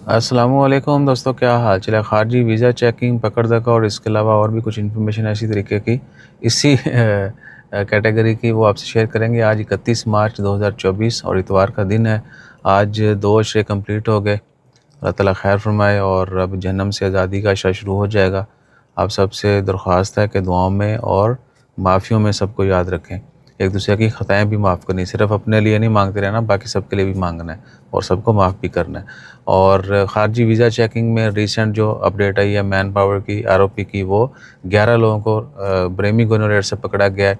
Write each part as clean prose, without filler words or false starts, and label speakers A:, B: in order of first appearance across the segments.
A: السلام علیکم دوستوں، کیا حال چال ہے؟ خارجی ویزا چیکنگ، پکڑ دکا اور اس کے علاوہ اور بھی کچھ انفارمیشن ایسی طریقے کی اسی کیٹیگری کی وہ آپ سے شیئر کریں گے۔ آج 31 مارچ 2024 اور اتوار کا دن ہے۔ آج 2 عشرے کمپلیٹ ہو گئے۔ اللہ تعالیٰ خیر فرمائے اور اب جہنم سے آزادی کا عشرہ شروع ہو جائے گا۔ آپ سب سے درخواست ہے کہ دعاؤں میں اور معافیوں میں سب کو یاد رکھیں، ایک دوسرے کی خطائیں بھی معاف کرنی، صرف اپنے لیے نہیں مانگتے رہنا، باقی سب کے لیے بھی مانگنا ہے اور سب کو معاف بھی کرنا ہے۔ اور خارجی ویزا چیکنگ میں ریسنٹ جو اپڈیٹ آئی ہے مین پاور کی ROP کی، وہ 11 لوگوں کو بریمی گورنریٹ سے پکڑا گیا ہے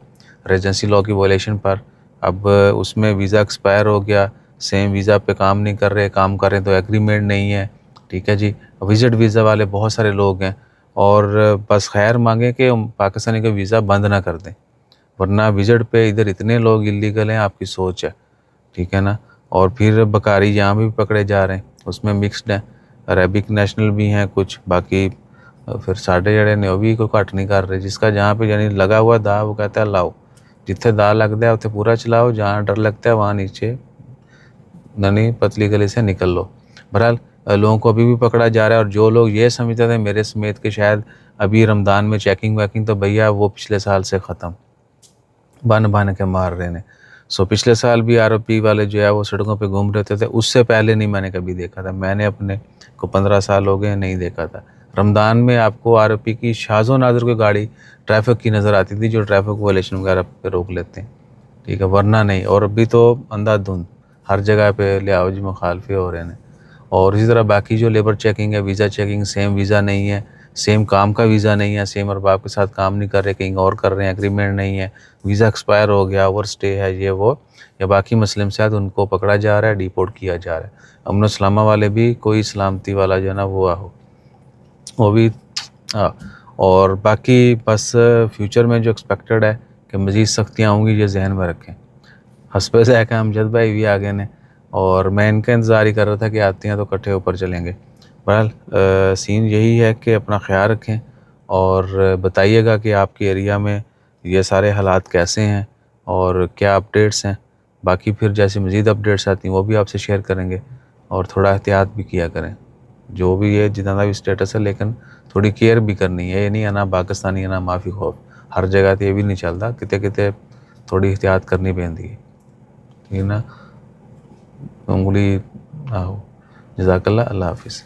A: ریجنسی لاء کی وائلیشن پر۔ اب اس میں ویزا ایکسپائر ہو گیا، سیم ویزا پہ کام نہیں کر رہے، کام کر رہے ہیں تو ایگریمنٹ نہیں ہے، ٹھیک ہے جی۔ وزٹ ویزا والے بہت سارے لوگ ہیں اور بس خیر مانگیں کہ پاکستانی کا ویزا بند نہ کر دیں، ورنہ وزٹ پہ ادھر اتنے لوگ الیگل ہیں، آپ کی سوچ ہے، ٹھیک ہے نا۔ اور پھر بکاری یہاں بھی پکڑے جا رہے ہیں، اس میں مکسڈ ہیں، عربک نیشنل بھی ہیں کچھ، باقی پھر ساڈے جڑے نے وہ بھی کوئی کٹ نہیں کر رہے۔ جس کا جہاں پہ یعنی لگا ہوا دا وہ کہتا ہے لاؤ، جتنے دا لگتا ہے اتنے پورا چلاؤ، جہاں ڈر لگتا ہے وہاں نیچے ننی پتلی گلی سے نکل لو۔ بہرحال لوگوں کو ابھی بھی پکڑا جا رہا ہے، اور جو لوگ یہ سمجھتے تھے میرے سمیت کہ شاید ابھی رمضان میں چیکنگ ویکنگ، تو بھیا وہ پچھلے سال سے ختم، بن کے مار رہے ہیں۔ پچھلے سال بھی ROP والے جو ہے وہ سڑکوں پہ گھوم رہے تھے، اس سے پہلے نہیں میں نے کبھی دیکھا تھا، میں نے اپنے کو 15 سال ہو گئے نہیں دیکھا تھا۔ رمضان میں آپ کو ROP کی شاذ و نادر کوئی گاڑی ٹریفک کی نظر آتی تھی جو ٹریفک وائلیشن وغیرہ پہ روک لیتے ہیں، ٹھیک ہے، ورنہ نہیں۔ اور ابھی تو اندھا دھند ہر جگہ پہ لیاؤ جی مخالفے ہو رہے ہیں۔ اور اسی طرح باقی جو لیبر چیکنگ ہے، ویزا چیکنگ، سیم ویزا نہیں ہے، سیم کام کا ویزا نہیں ہے، سیم ارباب کے ساتھ کام نہیں کر رہے، کہیں اور کر رہے ہیں، ایگریمنٹ نہیں ہے، ویزا ایکسپائر ہو گیا، اوور سٹے ہے، یہ وہ یا باقی مسئلے مسائل، ان کو پکڑا جا رہا ہے، ڈیپورٹ کیا جا رہا ہے۔ امن و سلامہ والے بھی کوئی سلامتی والا جو ہے نا وہ بھی اور باقی بس فیوچر میں جو ایکسپیکٹڈ ہے کہ مزید سختیاں ہوں گی، یہ ذہن میں رکھیں۔ حسب ذائقہ امجد بھائی بھی آگے نے، اور میں ان کا انتظار ہی کر رہا تھا کہ آتے ہیں تو کٹھے اوپر چلیں گے۔ بہرحال سین یہی ہے کہ اپنا خیال رکھیں اور بتائیے گا کہ آپ کے ایریا میں یہ سارے حالات کیسے ہیں اور کیا اپڈیٹس ہیں۔ باقی پھر جیسے مزید اپڈیٹس آتی ہیں وہ بھی آپ سے شیئر کریں گے، اور تھوڑا احتیاط بھی کیا کریں، جو بھی ہے جتنا بھی اسٹیٹس ہے، لیکن تھوڑی کیئر بھی کرنی ہے، یہ نہیں ہے نا پاکستانی ہے نا معافی خوف، ہر جگہ تو یہ بھی نہیں چلتا، کتے کتے تھوڑی احتیاط کرنی پہنتی ہے، ٹھیک ہے نا۔ انگلی جزاک اللہ، اللہ حافظ۔